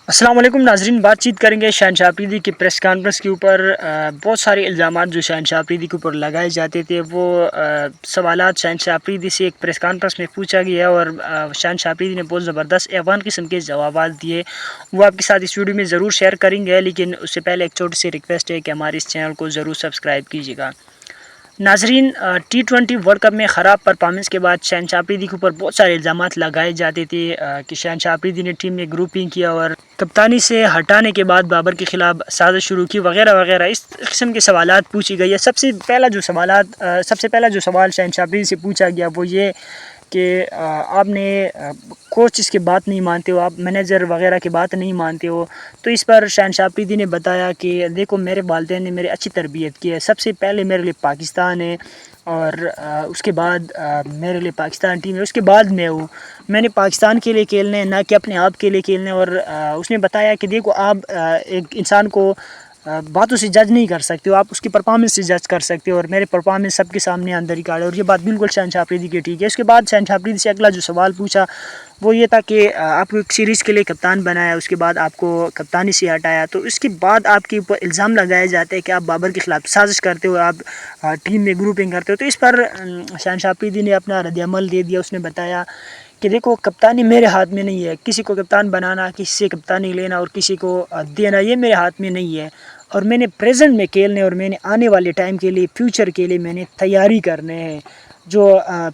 السلام علیکم ناظرین، بات چیت کریں گے شہنشاہ آفریدی کی پریس کانفرنس کے اوپر۔ بہت سارے الزامات جو شہنشاہ آفریدی کے اوپر لگائے جاتے تھے، وہ سوالات شہنشاہ آفریدی سے ایک پریس کانفرنس میں پوچھا گیا اور شہنشاہ آفریدی نے بہت زبردست ایوان قسم کے جوابات دیے۔ وہ آپ کے ساتھ اس ویڈیو میں ضرور شیئر کریں گے، لیکن اس سے پہلے ایک چھوٹی سی ریکویسٹ ہے کہ ہمارے اس چینل کو ضرور سبسکرائب کیجیے گا۔ ناظرین، T20 ورلڈ کپ میں خراب پرفارمنس کے بعد شہنشاہ آفریدی کے اوپر بہت سارے الزامات لگائے جاتے تھے کہ شہنشاہ آفریدی نے ٹیم میں گروپنگ کیا اور کپتانی سے ہٹانے کے بعد بابر کے خلاف سازش شروع کی وغیرہ وغیرہ۔ اس قسم کے سوالات پوچھی گئی ہے۔ سب سے پہلا جو سوال شہنشاہ آفریدی سے پوچھا گیا وہ یہ کہ آپ نے کوچز کی بات نہیں مانتے ہو، آپ مینیجر وغیرہ کی بات نہیں مانتے ہو۔ تو اس پر شہنشاہ آفریدی نے بتایا کہ دیکھو، میرے والدین نے میرے اچھی تربیت کی ہے، سب سے پہلے میرے لیے پاکستان ہے اور اس کے بعد میرے لیے پاکستان ٹیم ہے، اس کے بعد میں نے پاکستان کے لیے کھیلنا ہے، نہ کہ اپنے آپ کے لیے کھیلنا ہے۔ اور اس نے بتایا کہ دیکھو، آپ ایک انسان کو باتوں سے جج نہیں کر سکتے ہو، آپ اس کی پرفارمنس سے جج کر سکتے ہو، اور میرے پرفارمنس سب کے سامنے اندر ریکارڈ ہے، اور یہ بات بالکل شہنشاہ آفریدی کی ٹھیک ہے۔ اس کے بعد شہنشاہ آفریدی سے اگلا جو سوال پوچھا وہ یہ تھا کہ آپ کو ایک سیریز کے لیے کپتان بنایا، اس کے بعد آپ کو کپتانی سے ہٹایا، تو اس کے بعد آپ کے اوپر الزام لگائے جاتے ہیں کہ آپ بابر کے خلاف سازش کرتے ہو، آپ ٹیم میں گروپنگ کرتے ہو۔ تو اس پر شہنشاہ آفریدی نے اپنا رد عمل دے دیا۔ اس نے بتایا کہ دیکھو، کپتانی میرے ہاتھ میں نہیں ہے، کسی کو کپتان بنانا، کسی سے کپتانی لینا اور کسی کو دینا، یہ میرے ہاتھ میں نہیں ہے، اور میں نے پریزنٹ میں کھیلنے اور میں نے آنے والے ٹائم کے لیے، فیوچر کے لیے میں نے تیاری کرنے ہیں۔ جو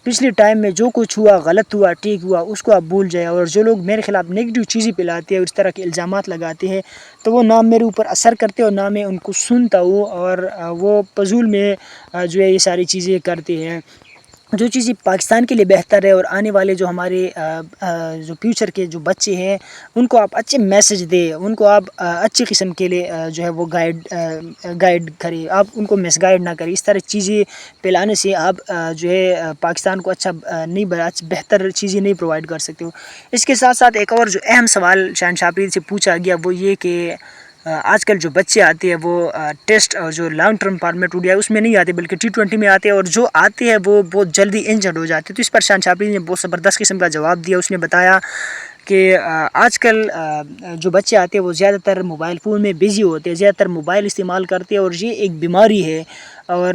پچھلے ٹائم میں جو کچھ ہوا، غلط ہوا، ٹھیک ہوا، اس کو آپ بھول جائیں، اور جو لوگ میرے خلاف نگیٹو چیزیں پلاتے ہیں اور اس طرح کے الزامات لگاتے ہیں، تو وہ نہ میرے اوپر اثر کرتے اور نہ میں ان کو سنتا ہوں، اور وہ فضول میں جو ہے یہ ساری چیزیں کرتے ہیں۔ جو چیزیں پاکستان کے لیے بہتر ہے اور آنے والے جو ہمارے جو فیوچر کے جو بچے ہیں، ان کو آپ اچھے میسج دیں، ان کو آپ اچھی قسم کے لیے جو ہے وہ گائیڈ کریں، آپ ان کو مس گائیڈ نہ کریں۔ اس طرح چیزیں پلانے سے آپ جو ہے پاکستان کو بہتر چیزیں نہیں پرووائڈ کر سکتے ہو۔ اس کے ساتھ ساتھ ایک اور جو اہم سوال شہنشاہ آفریدی سے پوچھا گیا وہ یہ کہ آج کل جو بچے آتے ہیں وہ ٹیسٹ اور جو لانگ ٹرم فارمیٹ ہو گیا اس میں نہیں آتے، بلکہ T20 میں آتے ہیں، اور جو آتے ہیں وہ بہت جلدی انجرڈ ہو جاتے ہیں۔ تو اس پر شہنشاہ آفریدی نے بہت زبردست قسم کا جواب دیا۔ اس نے بتایا کہ آج کل جو بچے آتے ہیں وہ زیادہ تر موبائل فون میں بزی ہوتے ہیں، زیادہ تر موبائل استعمال کرتے ہیں، اور یہ ایک بیماری ہے۔ اور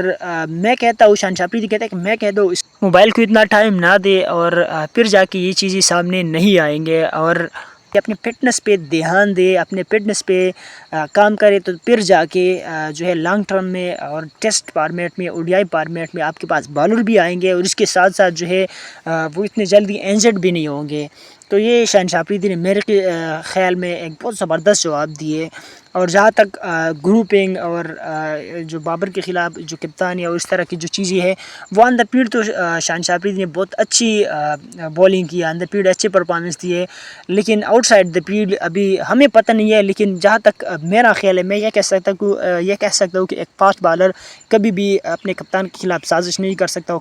میں کہتا ہوں، شہنشاہ آفریدی کہتا ہے کہ میں کہتا ہوں اس موبائل کو اتنا ٹائم نہ دے، اور پھر جا کے یہ چیزیں سامنے نہیں آئیں گے، اور اپنے فٹنس پہ دھیان دے، اپنے فٹنس پہ کام کرے، تو پھر جا کے جو ہے لانگ ٹرم میں اور ٹیسٹ فارمیٹ میں، ODI فارمیٹ میں آپ کے پاس بالر بھی آئیں گے، اور اس کے ساتھ ساتھ جو ہے وہ اتنے جلدی انجرڈ بھی نہیں ہوں گے۔ تو یہ شہنشاہ آفریدی نے میرے خیال میں ایک بہت زبردست جواب دیے۔ اور جہاں تک گروپنگ اور جو بابر کے خلاف جو کپتانی اور اس طرح کی جو چیزیں ہیں، وہ آن دا فیلڈ تو شہنشاہ آفریدی نے بہت اچھی بولنگ کی، آن دا فیلڈ اچھے پرفارمنس دی ہے، لیکن آؤٹ سائڈ دا فیلڈ ابھی ہمیں پتہ نہیں ہے۔ لیکن جہاں تک میرا خیال ہے، میں یہ کہہ سکتا ہوں کہ ایک فاسٹ بالر کبھی بھی اپنے کپتان کے خلاف سازش نہیں کر سکتا۔